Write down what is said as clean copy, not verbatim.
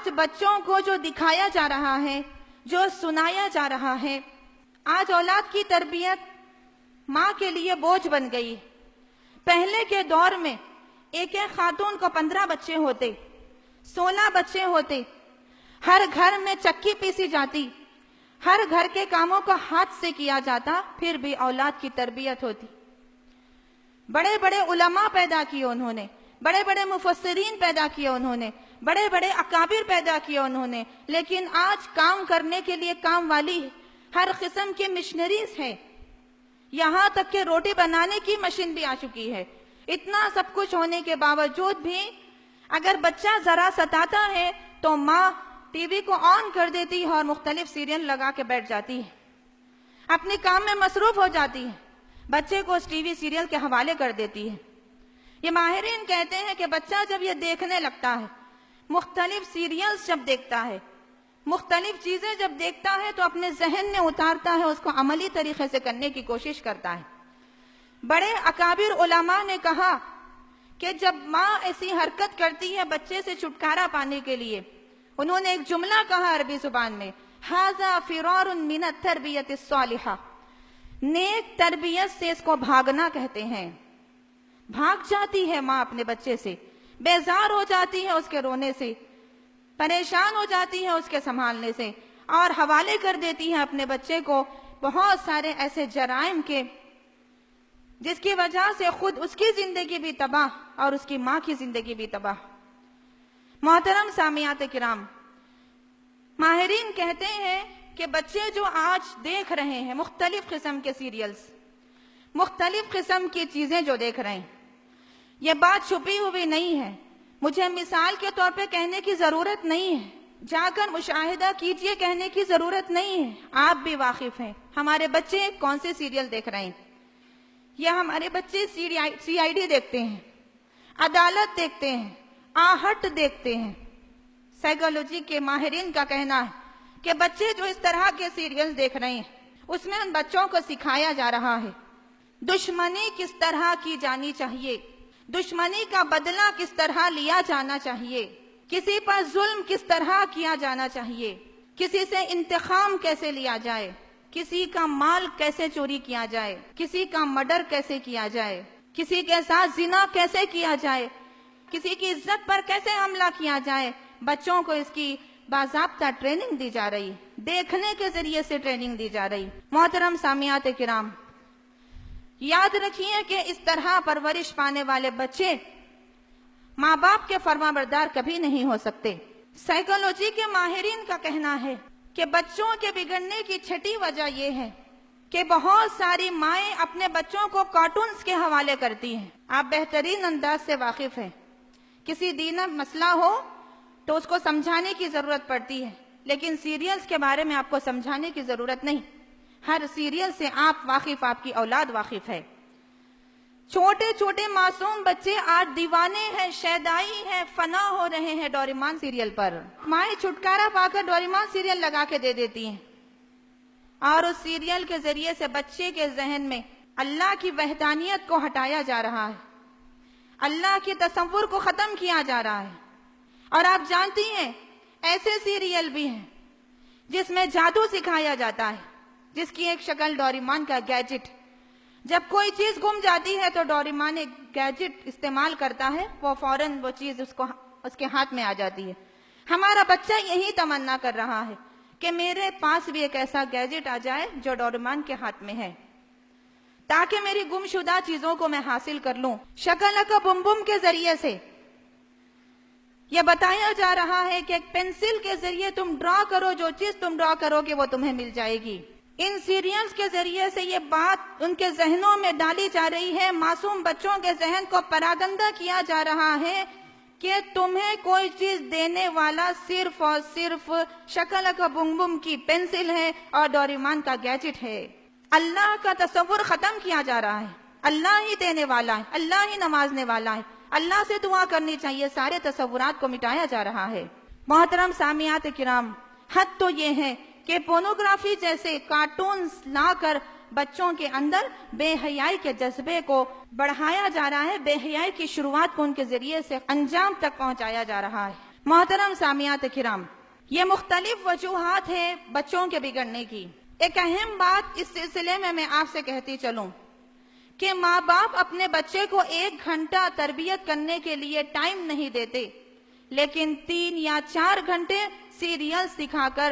آج بچوں کو جو دکھایا جا رہا ہے، جو سنایا جا رہا ہے، آج اولاد کی تربیت ماں کے لیے بوجھ بن گئی۔ پہلے کے دور میں ایک خاتون کو 15 بچے ہوتے، 16 بچے ہوتے، ہر گھر میں چکی پیسی جاتی، ہر گھر کے کاموں کو ہاتھ سے کیا جاتا، پھر بھی اولاد کی تربیت ہوتی۔ بڑے بڑے علماء پیدا کیے انہوں نے، بڑے بڑے مفسرین پیدا کیے انہوں نے، بڑے بڑے اکابر پیدا کیے انہوں نے، لیکن آج کام کرنے کے لیے کام والی ہر قسم کے مشنریز ہیں، یہاں تک کہ روٹی بنانے کی مشین بھی آ چکی ہے۔ اتنا سب کچھ ہونے کے باوجود بھی اگر بچہ ذرا ستاتا ہے تو ماں ٹی وی کو آن کر دیتی ہے اور مختلف سیریل لگا کے بیٹھ جاتی ہے، اپنے کام میں مصروف ہو جاتی ہے، بچے کو اس ٹی وی سیریل کے حوالے کر دیتی ہے۔ یہ ماہرین کہتے ہیں کہ بچہ جب یہ دیکھنے لگتا ہے، مختلف سیریلز جب دیکھتا ہے، مختلف چیزیں جب دیکھتا ہے تو اپنے ذہن میں اتارتا ہے، اس کو عملی طریقے سے کرنے کی کوشش کرتا ہے۔ بڑے اکابر علماء نے کہا کہ جب ماں ایسی حرکت کرتی ہے بچے سے چھٹکارا پانے کے لیے، انہوں نے ایک جملہ کہا عربی زبان میں، ھذا فرار من التربیۃ الصالحہ، نیک تربیت سے اس کو بھاگنا کہتے ہیں۔ بھاگ جاتی ہے ماں اپنے بچے سے، بیزار ہو جاتی ہے اس کے رونے سے، پریشان ہو جاتی ہے اس کے سنبھالنے سے، اور حوالے کر دیتی ہے اپنے بچے کو بہت سارے ایسے جرائم کے، جس کی وجہ سے خود اس کی زندگی بھی تباہ اور اس کی ماں کی زندگی بھی تباہ۔ محترم سامعات کرام، ماہرین کہتے ہیں کہ بچے جو آج دیکھ رہے ہیں مختلف قسم کے سیریلز، مختلف قسم کی چیزیں جو دیکھ رہے ہیں، یہ بات چھپی ہوئی نہیں ہے، مجھے مثال کے طور پہ کہنے کی ضرورت نہیں ہے، جا کر مشاہدہ کیجئے کہنے کی ضرورت نہیں ہے، آپ بھی واقف ہیں ہمارے بچے کون سے سیریل دیکھ رہے ہیں۔ یہ ہمارے بچے سی آئی ڈی دیکھتے ہیں، عدالت دیکھتے ہیں، آہٹ دیکھتے ہیں۔ سائیکالوجی کے ماہرین کا کہنا ہے کہ بچے جو اس طرح کے سیریل دیکھ رہے ہیں، اس میں ان بچوں کو سکھایا جا رہا ہے دشمنی کس طرح کی جانی چاہیے، دشمنی کا بدلہ کس طرح لیا جانا چاہیے، کسی پر ظلم کس طرح کیا جانا چاہیے، کسی سے انتقام کیسے لیا جائے، کسی کا مال کیسے چوری کیا جائے، کسی کا مرڈر کیسے کیا جائے، کسی کے ساتھ زنا کیسے کیا جائے، کسی کی عزت پر کیسے حملہ کیا جائے۔ بچوں کو اس کی باضابطہ ٹریننگ دی جا رہی، دیکھنے کے ذریعے سے ٹریننگ دی جا رہی۔ محترم سامعات کرام، یاد رکھیے کہ اس طرح پرورش پانے والے بچے ماں باپ کے فرما بردار کبھی نہیں ہو سکتے۔ سائیکالوجی کے ماہرین کا کہنا ہے کہ بچوں کے بگڑنے کی چھٹی وجہ یہ ہے کہ بہت ساری مائیں اپنے بچوں کو کارٹونز کے حوالے کرتی ہیں۔ آپ بہترین انداز سے واقف ہیں، کسی دینی مسئلہ ہو تو اس کو سمجھانے کی ضرورت پڑتی ہے، لیکن سیریلز کے بارے میں آپ کو سمجھانے کی ضرورت نہیں، ہر سیریل سے آپ واقف، آپ کی اولاد واقف ہے۔ چھوٹے چھوٹے معصوم بچے آج دیوانے ہیں، شیدائی ہیں، فنا ہو رہے ہیں ڈوریمان سیریل پر۔ مائیں چھٹکارا پا کر ڈوریمان سیریل لگا کے دے دیتی ہیں، اور اس سیریل کے ذریعے سے بچے کے ذہن میں اللہ کی وحدانیت کو ہٹایا جا رہا ہے، اللہ کے تصور کو ختم کیا جا رہا ہے۔ اور آپ جانتی ہیں ایسے سیریل بھی ہیں جس میں جادو سکھایا جاتا ہے، جس کی ایک شکل ڈوریمان کا گیجٹ، جب کوئی چیز گم جاتی ہے تو ڈوریمان ایک گیجٹ استعمال کرتا ہے، وہ فوراً وہ چیز اس کے ہاتھ میں آ جاتی ہے۔ ہمارا بچہ یہی تمنا کر رہا ہے کہ میرے پاس بھی ایک ایسا گیجٹ آ جائے جو ڈوریمان کے ہاتھ میں ہے، تاکہ میری گم شدہ چیزوں کو میں حاصل کر لوں۔ شکلکا بم بم کے ذریعے سے یہ بتایا جا رہا ہے کہ ایک پینسل کے ذریعے تم ڈرا کرو، جو چیز تم ڈرا کرو گے وہ تمہیں مل جائے گی۔ ان سیریلز کے ذریعے سے یہ بات ان کے ذہنوں میں ڈالی جا رہی ہے، معصوم بچوں کے ذہن کو پراگندہ کیا جا رہا ہے کہ تمہیں کوئی چیز دینے والا صرف اور صرف شکلکا بم بم کی پینسل ہے اور ڈوریمان کا گیجٹ ہے۔ اللہ کا تصور ختم کیا جا رہا ہے، اللہ ہی دینے والا ہے، اللہ ہی نوازنے والا ہے، اللہ سے دعا کرنی چاہیے، سارے تصورات کو مٹایا جا رہا ہے۔ محترم سامعات کرام، حد تو یہ ہے کہ پورنوگرافی جیسے کارٹونز لا کر بچوں کے اندر بے حیائی کے جذبے کو بڑھایا جا رہا ہے، بے حیائی کی شروعات کو ان کے ذریعے سے انجام تک پہنچایا جا رہا ہے۔ محترم سامعات کرام، یہ مختلف وجوہات ہیں بچوں کے بگڑنے کی۔ ایک اہم بات اس سلسلے میں آپ سے کہتی چلوں کہ ماں باپ اپنے بچے کو 1 گھنٹہ تربیت کرنے کے لیے ٹائم نہیں دیتے، لیکن 3 یا 4 گھنٹے سیریلز دکھا کر